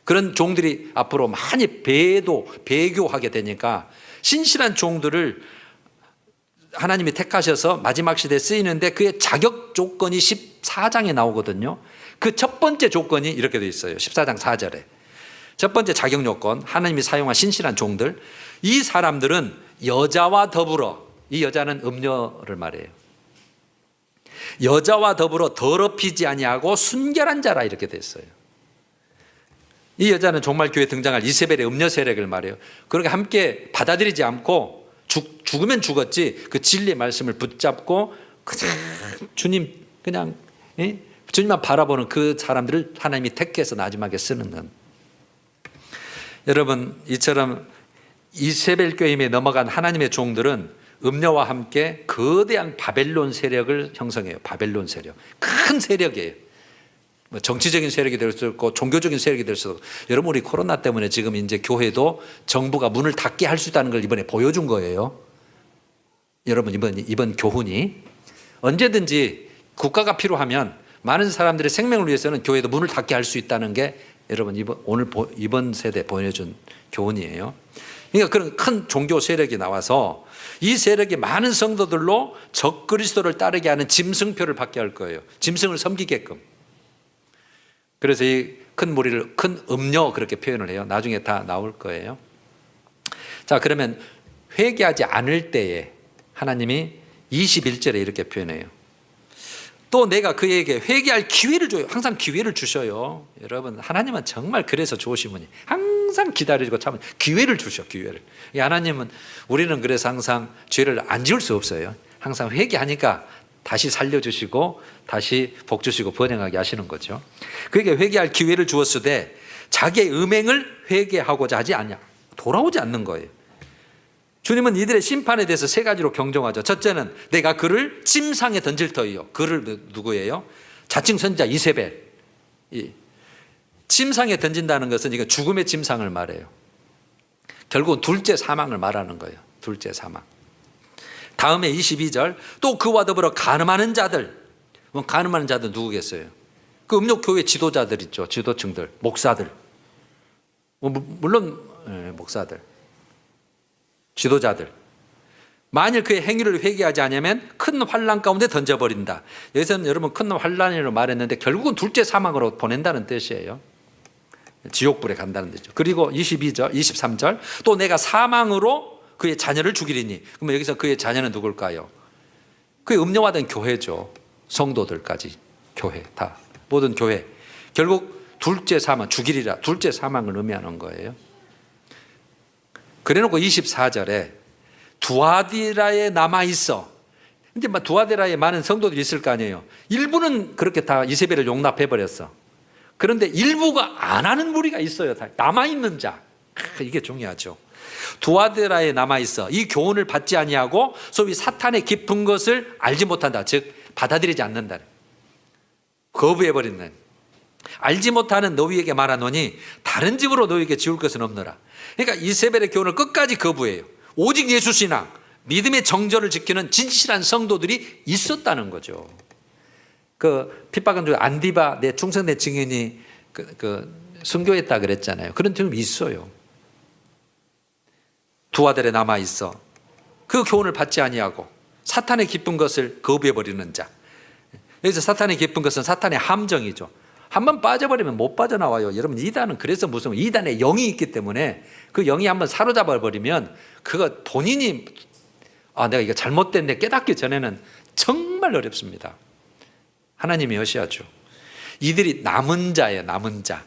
그런 종들이 앞으로 많이 배교하게 되니까 신실한 종들을 하나님이 택하셔서 마지막 시대에 쓰이는데 그의 자격 조건이 14장에 나오거든요. 그 첫 번째 조건이 이렇게 되어 있어요. 14장 4절에. 첫 번째 자격 요건, 하나님이 사용한 신실한 종들. 이 사람들은 여자와 더불어, 이 여자는 음녀를 말해요. 여자와 더불어 더럽히지 아니하고 순결한 자라 이렇게 됐어요. 이 여자는 종말교회에 등장할 이세벨의 음녀 세력을 말해요. 그렇게 함께 받아들이지 않고 죽으면 죽었지 그 진리의 말씀을 붙잡고 그냥 주님 그냥 주님만 바라보는 그 사람들을 하나님이 택해서 마지막에 쓰는 건. 여러분 이처럼 이세벨 교임에 넘어간 하나님의 종들은 음녀와 함께 거대한 바벨론 세력을 형성해요. 바벨론 세력. 큰 세력이에요. 뭐 정치적인 세력이 될 수도 있고 종교적인 세력이 될 수도 있고. 여러분 우리 코로나 때문에 지금 이제 교회도 정부가 문을 닫게 할 수 있다는 걸 이번에 보여준 거예요. 여러분 이번 교훈이 언제든지 국가가 필요하면 많은 사람들의 생명을 위해서는 교회도 문을 닫게 할 수 있다는 게 여러분 이번 세대 보여준 교훈이에요. 그러니까 그런 큰 종교 세력이 나와서 이 세력이 많은 성도들로 적그리스도를 따르게 하는 짐승표를 받게 할 거예요. 짐승을 섬기게끔. 그래서 이 큰 무리를 큰 음녀 그렇게 표현을 해요. 나중에 다 나올 거예요. 자, 그러면 회개하지 않을 때에 하나님이 21절에 이렇게 표현해요. 또 내가 그에게 회개할 기회를 줘요. 항상 기회를 주셔요. 여러분 하나님은 정말 그래서 좋으신 분이 항상 기다리고 참은 기회를 주셔. 기회를. 하나님은 우리는 그래서 항상 죄를 안 지을 수 없어요. 항상 회개하니까 다시 살려주시고 다시 복 주시고 번영하게 하시는 거죠. 그에게 회개할 기회를 주었으되 자기의 음행을 회개하고자 하지 않냐. 돌아오지 않는 거예요. 주님은 이들의 심판에 대해서 세 가지로 경종하죠. 첫째는 내가 그를 침상에 던질 터이요. 그를 누구예요? 자칭 선지자 이세벨. 침상에 던진다는 것은 이거 죽음의 침상을 말해요. 결국은 둘째 사망을 말하는 거예요. 둘째 사망. 다음에 22절 또 그와 더불어 간음하는 자들. 간음하는 자들 누구겠어요? 그 음욕교회 지도자들 있죠. 지도층들, 목사들. 물론 목사들, 지도자들. 만일 그의 행위를 회개하지 않으면 큰 환난 가운데 던져버린다. 여기서는 여러분 큰 환난이라고 말했는데 결국은 둘째 사망으로 보낸다는 뜻이에요. 지옥불에 간다는 뜻이죠. 그리고 22절, 23절 또 내가 사망으로 그의 자녀를 죽이리니. 그러면 여기서 그의 자녀는 누굴까요? 그의 음녀화된 교회죠. 성도들까지 교회 다 모든 교회. 결국 둘째 사망 죽이리라. 둘째 사망을 의미하는 거예요. 그래놓고 24절에 두아디라에 남아있어. 근데 두아디라에 많은 성도들이 있을 거 아니에요. 일부는 그렇게 다 이세벨을 용납해버렸어. 그런데 일부가 안 하는 무리가 있어요. 다 남아있는 자. 이게 중요하죠. 두아디라에 남아있어. 이 교훈을 받지 아니하고 소위 사탄의 깊은 것을 알지 못한다. 즉 받아들이지 않는다. 거부해버리는. 알지 못하는 너희에게 말하노니 다른 집으로 너희에게 지울 것은 없노라. 그러니까 이세벨의 교훈을 끝까지 거부해요. 오직 예수 신앙, 믿음의 정절을 지키는 진실한 성도들이 있었다는 거죠. 그 핍박한 중 안디바 내 충성된 증인이 순교했다 그랬잖아요. 그런 점이 있어요. 두아들에 남아 있어. 그 교훈을 받지 아니하고 사탄의 기쁜 것을 거부해버리는 자. 여기서 사탄의 기쁜 것은 사탄의 함정이죠. 한번 빠져버리면 못 빠져나와요. 여러분 이단은 그래서 무서워요. 이단에 영이 있기 때문에 그 영이 한번 사로잡아버리면 그거 본인이 내가 이거 잘못됐네 깨닫기 전에는 정말 어렵습니다. 하나님이 하셔야죠. 이들이 남은 자예요. 남은 자.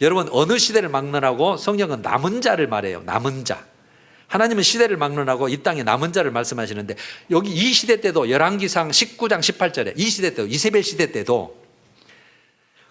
여러분 어느 시대를 막론하고 성경은 남은 자를 말해요. 남은 자. 하나님은 시대를 막론하고 이 땅에 남은 자를 말씀하시는데 여기 이 시대 때도 열왕기상 19장 18절에 이 시대 때도 이세벨 시대 때도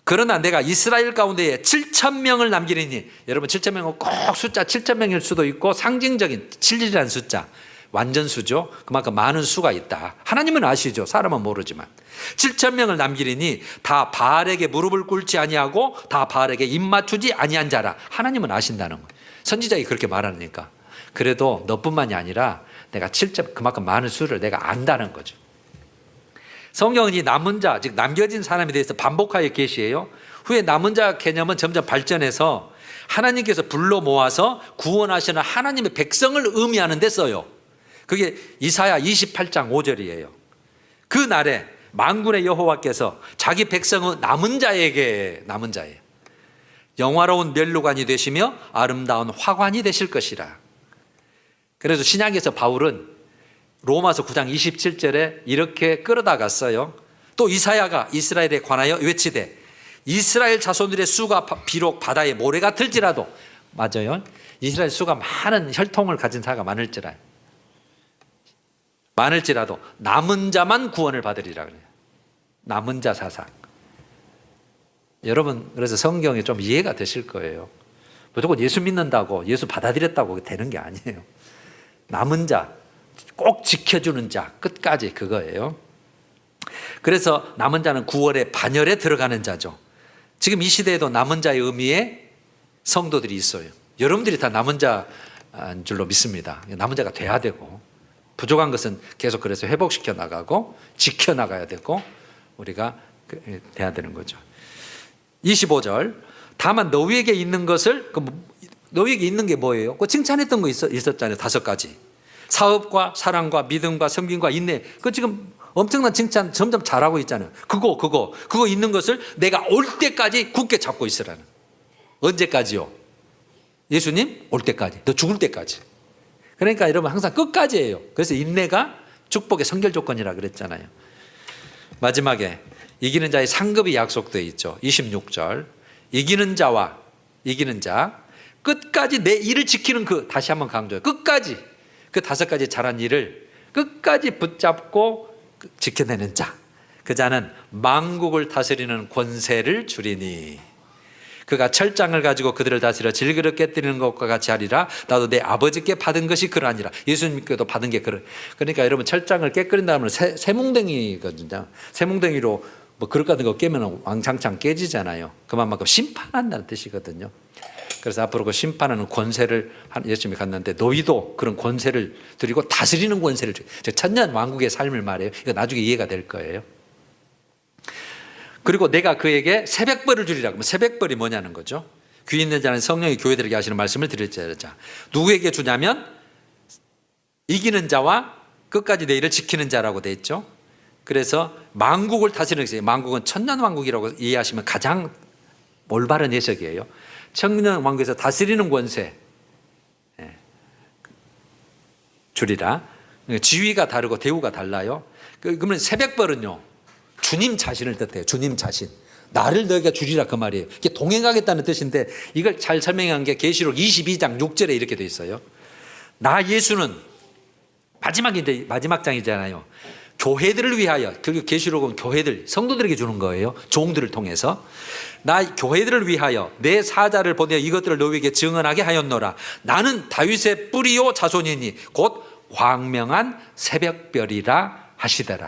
그러나 내가 이스라엘 가운데에 7,000명을 남기리니. 여러분 7,000명은 꼭 숫자 7,000명일 수도 있고 상징적인 7이라는 숫자 완전수죠. 그만큼 많은 수가 있다. 하나님은 아시죠. 사람은 모르지만 7,000명을 남기리니 다 바알에게 무릎을 꿇지 아니하고 다 바알에게 입 맞추지 아니한 자라. 하나님은 아신다는 거예요. 선지자가 그렇게 말하니까. 그래도 너뿐만이 아니라 내가 7천 그만큼 많은 수를 내가 안다는 거죠. 성경은 이 남은 자, 즉 남겨진 사람에 대해서 반복하여 계시해요. 후에 남은 자 개념은 점점 발전해서 하나님께서 불러 모아서 구원하시는 하나님의 백성을 의미하는 데 써요. 그게 이사야 28장 5절이에요. 그 날에 만군의 여호와께서 자기 백성의 남은 자에게, 남은 자예요, 영화로운 멸류관이 되시며 아름다운 화관이 되실 것이라. 그래서 신약에서 바울은 로마서 9장 27절에 이렇게 끌어다갔어요. 또 이사야가 이스라엘에 관하여 외치되 이스라엘 자손들의 수가 비록 바다에 모래가 들지라도, 맞아요, 이스라엘 수가 많은 혈통을 가진 사가 많을지라도 남은 자만 구원을 받으리라 그래요. 남은 자 사상. 여러분, 그래서 성경이 좀 이해가 되실 거예요. 무조건 예수 믿는다고, 예수 받아들였다고 되는 게 아니에요. 남은 자, 꼭 지켜주는 자, 끝까지 그거예요. 그래서 남은 자는 구원의 반열에 들어가는 자죠. 지금 이 시대에도 남은 자의 의미에 성도들이 있어요. 여러분들이 다 남은 자인 줄로 믿습니다. 남은 자가 돼야 되고, 부족한 것은 계속 그래서 회복시켜 나가고 지켜나가야 되고 우리가 돼야 되는 거죠. 25절, 다만 너희에게 있는 것을, 너희에게 있는 게 뭐예요? 그 칭찬했던 거 있었잖아요. 5가지. 사업과 사랑과 믿음과 섬김과 인내. 그 지금 엄청난 칭찬 점점 잘하고 있잖아요. 그거 있는 것을 내가 올 때까지 굳게 잡고 있으라는. 언제까지요? 예수님 올 때까지, 너 죽을 때까지. 그러니까 여러분 항상 끝까지예요. 그래서 인내가 축복의 선결 조건이라 그랬잖아요. 마지막에 이기는 자의 상급이 약속되어 있죠. 26절, 이기는 자 끝까지 내 일을 지키는 그, 다시 한번 강조해요. 끝까지 그 5가지 잘한 일을 끝까지 붙잡고 지켜내는 자, 그 자는 만국을 다스리는 권세를 주리니 그가 철장을 가지고 그들을 다스려 질그릇 깨뜨리는 것과 같이 하리라. 나도 내 아버지께 받은 것이 그러하니라. 예수님께도 받은 게 그러니까 여러분, 철장을 깨뜨린다면 쇠뭉댕이거든요. 쇠뭉댕이로 뭐 그릇 같은 거 깨면 왕창창 깨지잖아요. 그만큼 심판한다는 뜻이거든요. 그래서 앞으로 그 심판하는 권세를 예수님이 갖는데, 너희도 그런 권세를 드리고 다스리는 권세를 주, 천년 왕국의 삶을 말해요. 이거 나중에 이해가 될 거예요. 그리고 내가 그에게 새벽벌을 주리라. 그러면 새벽벌이 뭐냐는 거죠. 귀 있는 자는 성령이 교회들에게 하시는 말씀을 들을 자. 누구에게 주냐면 이기는 자와 끝까지 내 일을 지키는 자라고 돼 있죠. 그래서 만국을 다스리는 것이, 만국은 천년왕국이라고 이해하시면 가장 올바른 해석이에요. 천년왕국에서 다스리는 권세 주리라. 지위가 다르고 대우가 달라요. 그러면 새벽벌은요, 주님 자신을 뜻해요. 주님 자신. 나를 너희가 주리라, 그 말이에요. 이게 동행하겠다는 뜻인데, 이걸 잘 설명한 게 계시록 22장 6절에 이렇게 돼 있어요. 나 예수는, 마지막인데 마지막 장이잖아요. 교회들을 위하여, 그 계시록은 교회들, 성도들에게 주는 거예요. 종들을 통해서. 나 교회들을 위하여 내 사자를 보내 이것들을 너희에게 증언하게 하였노라. 나는 다윗의 뿌리요 자손이니 곧 광명한 새벽별이라 하시더라.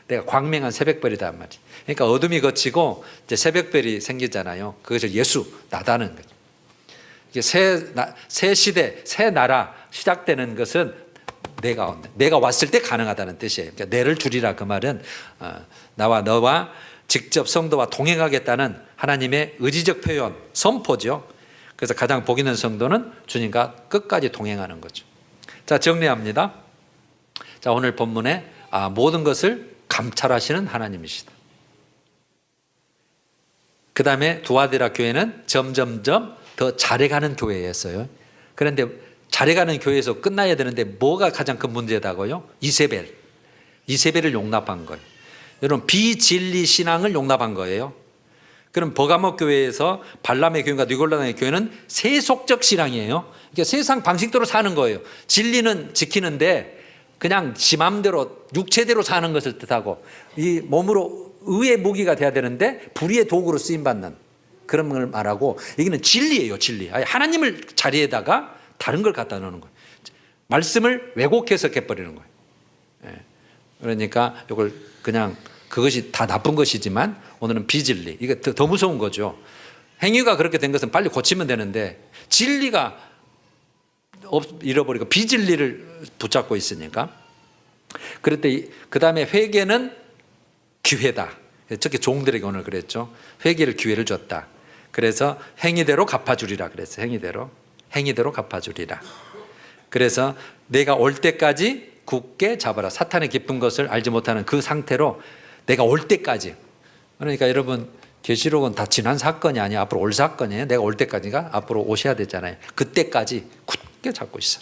내가 광명한 새벽별이다 말이야. 그러니까 어둠이 걷히고 이제 새벽별이 생기잖아요. 그것을 예수, 나다는 거죠. 이게 새 시대, 새 나라 시작되는 것은 내가 왔을 때 가능하다는 뜻이에요. 그러니까 내를 주리라, 그 말은 나와 너와 직접 성도와 동행하겠다는 하나님의 의지적 표현, 선포죠. 그래서 가장 복 있는 성도는 주님과 끝까지 동행하는 거죠. 자, 정리합니다. 자, 오늘 본문에 모든 것을 감찰하시는 하나님이시다. 그 다음에 두아디라 교회는 점점점 더 잘해가는 교회였어요. 그런데 잘해가는 교회에서 끝나야 되는데 뭐가 가장 큰 문제다고요? 이세벨을 용납한 거예요. 여러분, 비진리 신앙을 용납한 거예요. 그럼 버가모 교회에서 발람의 교회와 니골라의 교회는 세속적 신앙이에요. 그러니까 세상 방식대로 사는 거예요. 진리는 지키는데 그냥 지 마음대로 육체대로 사는 것을 뜻하고, 이 몸으로 의의 무기가 돼야 되는데 불의의 도구로 쓰임받는 그런 걸 말하고, 여기는 진리예요. 진리. 하나님을 자리에다가 다른 걸 갖다 놓는 거예요. 말씀을 왜곡해서 깨버리는 거예요. 그러니까 이걸 그냥 그것이 다 나쁜 것이지만 오늘은 비진리. 이게 더 무서운 거죠. 행위가 그렇게 된 것은 빨리 고치면 되는데 진리가 잃어버리고 비진리를 붙잡고 있으니까. 그럴 때 그 다음에 회개는 기회다. 특히 종들에게 오늘 그랬죠. 회개를 기회를 줬다. 그래서 행위대로 갚아주리라 그랬어요. 행위대로 갚아주리라. 그래서 내가 올 때까지 굳게 잡아라. 사탄의 깊은 것을 알지 못하는 그 상태로 내가 올 때까지. 그러니까 여러분 계시록은 다 지난 사건이 아니야. 앞으로 올 사건이에요. 내가 올 때까지가 앞으로 오셔야 되잖아요. 그때까지 굳게 잡고 있어.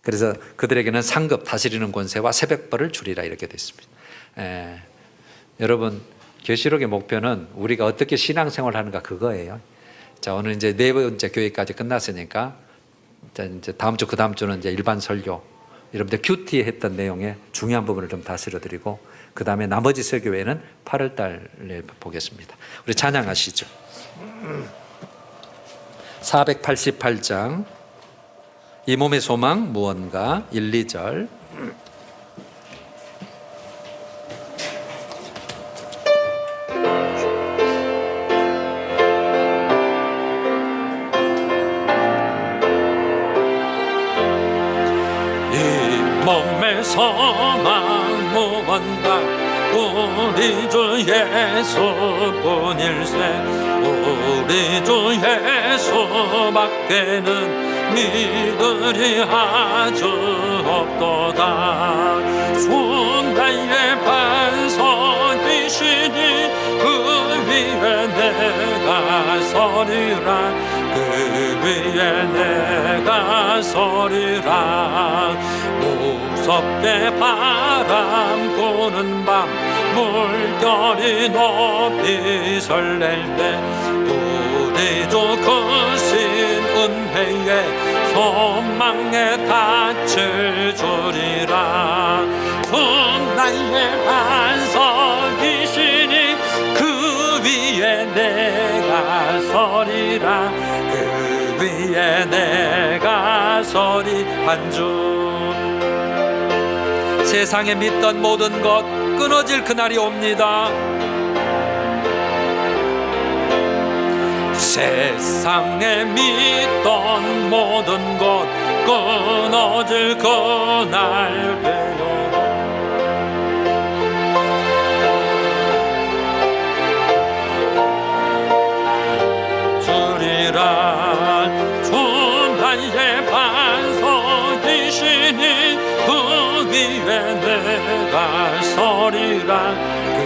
그래서 그들에게는 상급 다스리는 권세와 새벽벌을 주리라 이렇게 됐습니다. 여러분 계시록의 목표는 우리가 어떻게 신앙생활을 하는가 그거예요. 자, 오늘 이제 네 번째 교회까지 끝났으니까 이제 다음 주 그 다음 주는 이제 일반 설교, 여러분들 큐티 했던 내용의 중요한 부분을 좀 다스려 드리고 그 다음에 나머지 설교회는 8월 달에 보겠습니다. 우리 찬양하시죠. 488장 이 몸의 소망 무언가 1, 2절. 몸의 소망 무언가 우리 주 예수뿐일세 우리 주 예수밖에는 믿으리 아주 없도다 순간의 반석이시니 그 위에 내가 서리라 그 위에 내가 서리라 무섭게 바람 부는 밤 물결이 높이 설렐 때 우리 주 크신 은혜에 소망에 닻을 주리라 나의 반석이시니 그 위에 내가 서리라 그 위에 내가 서리 한주 세상에 믿던 모든 것 끊어질 그날이 옵니다. 세상에 믿던 모든 것 끊어질 그날 되어 주리라 주 나의 반석이시니 그 위에 내가 서리라 그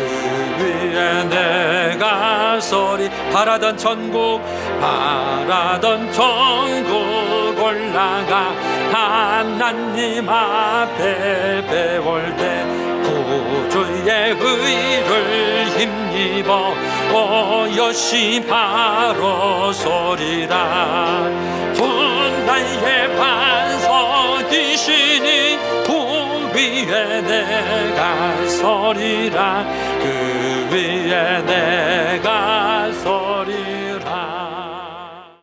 위에 내가 서리 바라던 천국 올라가 하나님 앞에 배울 때 구주의 의를 힘입어 오여시 바로 서리라 주 나의 반석이시니 위에 내가 서리라 그 위에 내가